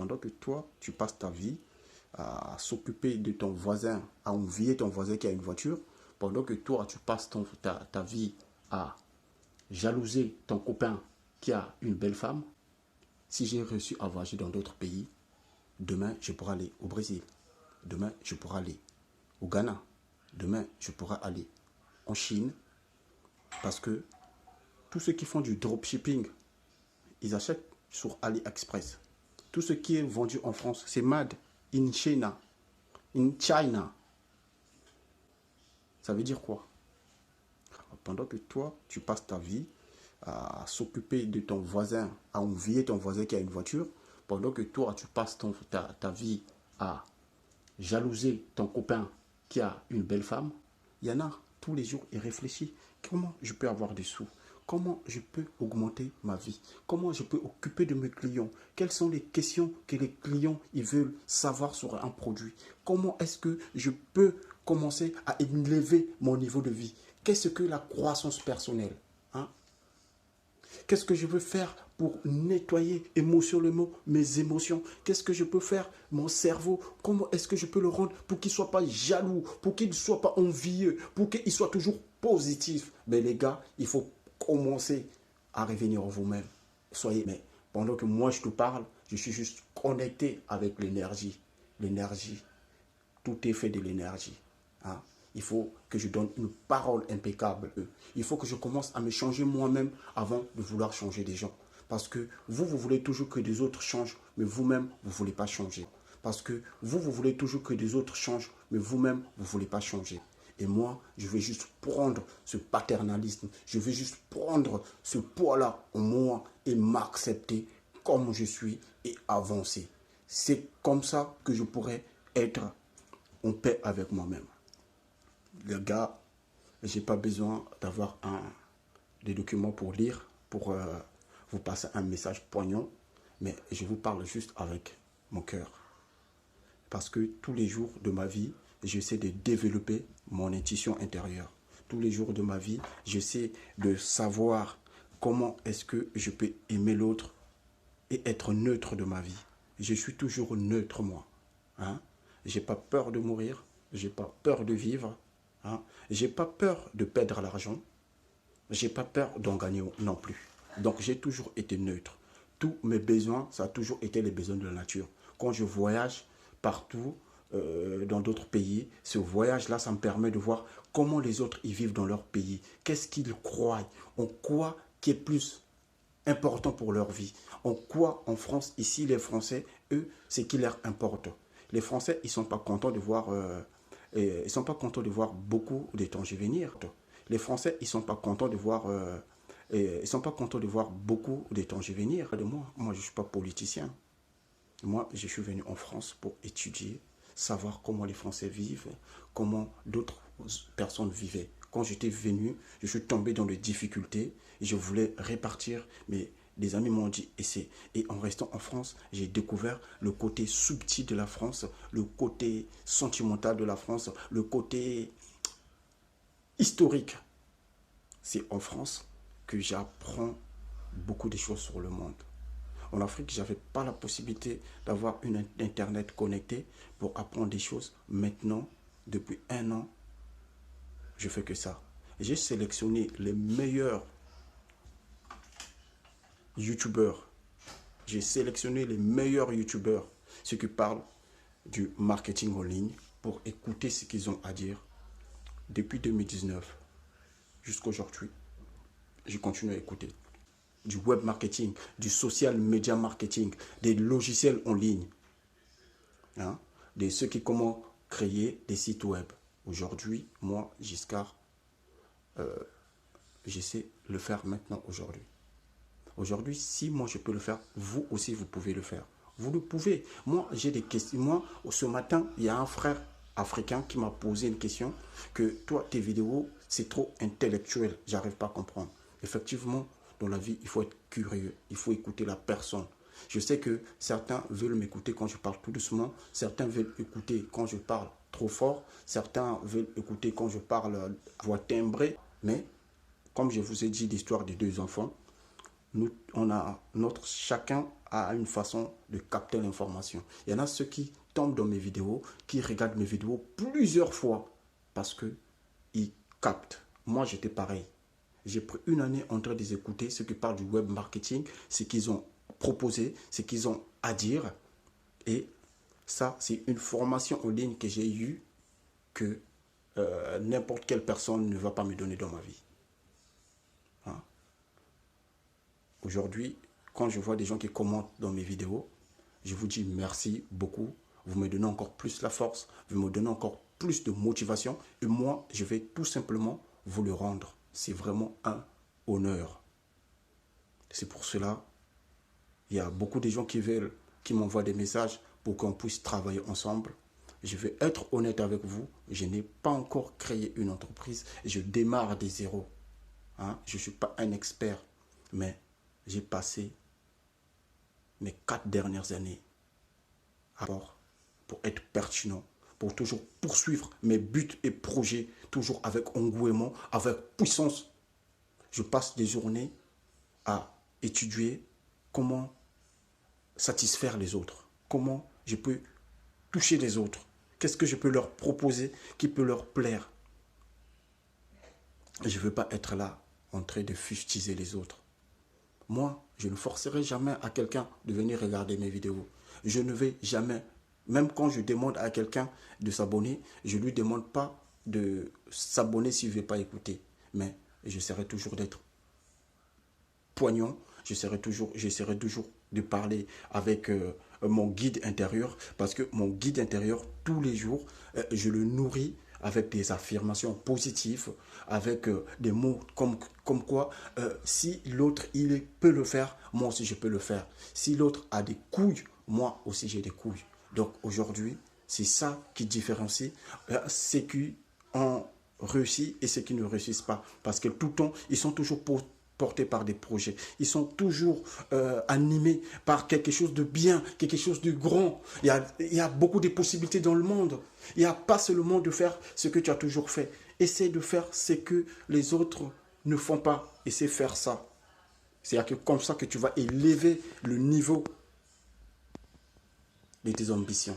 Pendant que toi, tu passes ta vie à s'occuper de ton voisin, à envier ton voisin qui a une voiture, pendant que toi, tu passes ta vie à jalouser ton copain qui a une belle femme, si j'ai réussi à voyager dans d'autres pays, demain, je pourrai aller au Brésil. Demain, je pourrai aller au Ghana. Demain, je pourrai aller en Chine. Parce que tous ceux qui font du dropshipping, ils achètent sur AliExpress. Tout ce qui est vendu en France, c'est made in China. In China. Ça veut dire quoi? Pendant que toi, tu passes ta vie à s'occuper de ton voisin, à envier ton voisin qui a une voiture, pendant que toi, tu passes ta vie à jalouser ton copain qui a une belle femme, il y en a tous les jours, il réfléchit. Comment je peux avoir des sous? Comment je peux augmenter ma vie? Comment je peux occuper de mes clients? Quelles sont les questions que les clients ils veulent savoir sur un produit? Comment est-ce que je peux commencer à élever mon niveau de vie? Qu'est-ce que la croissance personnelle? Hein? Qu'est-ce que je veux faire pour nettoyer émotionnellement mes émotions? Qu'est-ce que je peux faire mon cerveau? Comment est-ce que je peux le rendre pour qu'il ne soit pas jaloux, pour qu'il ne soit pas envieux, pour qu'il soit toujours positif? Mais les gars, il faut commencer à revenir en vous-même. Soyez, mais pendant que moi je te parle, je suis juste connecté avec l'énergie. L'énergie, tout est fait de l'énergie. Hein? Il faut que je donne une parole impeccable. Il faut que je commence à me changer moi-même avant de vouloir changer des gens. Parce que vous voulez toujours que des autres changent, mais vous-même, vous ne voulez pas changer. Parce que vous voulez toujours que des autres changent, mais vous-même, vous ne voulez pas changer. Et moi, je vais juste prendre ce paternalisme, je vais juste prendre ce poids-là en moi et m'accepter comme je suis et avancer. C'est comme ça que je pourrais être en paix avec moi-même. Les gars, je n'ai pas besoin d'avoir des documents pour lire, pour vous passer un message poignant, mais je vous parle juste avec mon cœur. Parce que tous les jours de ma vie, j'essaie de développer mon intuition intérieure. Tous les jours de ma vie, j'essaie de savoir comment est-ce que je peux aimer l'autre et être neutre de ma vie. Je suis toujours neutre, moi. Hein? Je n'ai pas peur de mourir, je n'ai pas peur de vivre, hein? Je n'ai pas peur de perdre l'argent, je n'ai pas peur d'en gagner non plus. Donc j'ai toujours été neutre. Tous mes besoins, ça a toujours été les besoins de la nature. Quand je voyage partout, dans d'autres pays, ce voyage-là, ça me permet de voir comment les autres y vivent dans leur pays. Qu'est-ce qu'ils croient, en quoi qui est plus important pour leur vie. En quoi, en France, ici, les Français, eux, c'est qui leur importe. Les Français, ils ne sont pas contents de voir, ils sont pas contents de voir beaucoup d'étrangers venir. Les Français, ils ne sont pas contents de voir, ils sont pas contents de voir beaucoup d'étrangers venir. De moi, je ne suis pas politicien. Moi, je suis venu en France pour étudier, savoir comment les Français vivent, comment d'autres personnes vivaient. Quand j'étais venu, je suis tombé dans des difficultés et je voulais répartir, mais des amis m'ont dit essaie. Et en restant en France, j'ai découvert le côté subtil de la France, le côté sentimental de la France, le côté historique. C'est en France que j'apprends beaucoup de choses sur le monde. En Afrique, je n'avais pas la possibilité d'avoir une Internet connecté pour apprendre des choses. Maintenant, depuis 1 an, je fais que ça. J'ai sélectionné les meilleurs YouTubeurs. J'ai sélectionné les meilleurs YouTubeurs, ceux qui parlent du marketing en ligne, pour écouter ce qu'ils ont à dire. Depuis 2019 jusqu'à aujourd'hui, je continue à écouter. Du web marketing, du social media marketing, des logiciels en ligne, hein, de ceux qui comment créer des sites web. Aujourd'hui, moi, Giscard, j'essaie de le faire maintenant aujourd'hui. Aujourd'hui, si moi je peux le faire, vous aussi vous pouvez le faire. Vous le pouvez. Moi, j'ai des questions. Moi, ce matin, il y a un frère africain qui m'a posé une question que toi, tes vidéos, c'est trop intellectuel. J'arrive pas à comprendre. Effectivement, dans la vie, il faut être curieux. Il faut écouter la personne. Je sais que certains veulent m'écouter quand je parle tout doucement. Certains veulent écouter quand je parle trop fort. Certains veulent écouter quand je parle à voix timbrée. Mais, comme je vous ai dit l'histoire des 2 enfants, chacun a une façon de capter l'information. Il y en a ceux qui tombent dans mes vidéos, qui regardent mes vidéos plusieurs fois parce qu'ils captent. Moi, j'étais pareil. J'ai pris une année en train de les écouter, ceux qui parlent du web marketing, ce qu'ils ont proposé, ce qu'ils ont à dire. Et ça, c'est une formation en ligne que j'ai eue que n'importe quelle personne ne va pas me donner dans ma vie. Hein? Aujourd'hui, quand je vois des gens qui commentent dans mes vidéos, je vous dis merci beaucoup. Vous me donnez encore plus la force, vous me donnez encore plus de motivation. Et moi, je vais tout simplement vous le rendre. C'est vraiment un honneur. C'est pour cela, il y a beaucoup de gens qui m'envoient des messages pour qu'on puisse travailler ensemble. Je vais être honnête avec vous, je n'ai pas encore créé une entreprise, je démarre des zéros. Hein? Je ne suis pas un expert, mais j'ai passé mes 4 dernières années pour être pertinent, pour toujours poursuivre mes buts et projets, toujours avec engouement, avec puissance. Je passe des journées à étudier comment satisfaire les autres, comment je peux toucher les autres, qu'est-ce que je peux leur proposer qui peut leur plaire. Je ne veux pas être là en train de fustiger les autres. Moi, je ne forcerai jamais à quelqu'un de venir regarder mes vidéos. Je ne vais jamais, même quand je demande à quelqu'un de s'abonner, je ne lui demande pas de s'abonner s'il ne veut pas écouter. Mais j'essaierai toujours d'être poignant, j'essaierai toujours de parler avec mon guide intérieur, parce que mon guide intérieur, tous les jours, je le nourris avec des affirmations positives, avec des mots comme quoi, si l'autre il peut le faire, moi aussi je peux le faire. Si l'autre a des couilles, moi aussi j'ai des couilles. Donc aujourd'hui, c'est ça qui différencie ceux qui ont réussi et ceux qui ne réussissent pas. Parce que tout le temps, ils sont toujours portés par des projets. Ils sont toujours animés par quelque chose de bien, quelque chose de grand. Il y a beaucoup de possibilités dans le monde. Il n'y a pas seulement de faire ce que tu as toujours fait. Essaie de faire ce que les autres ne font pas. Essaie de faire ça. C'est comme ça que tu vas élever le niveau de tes ambitions.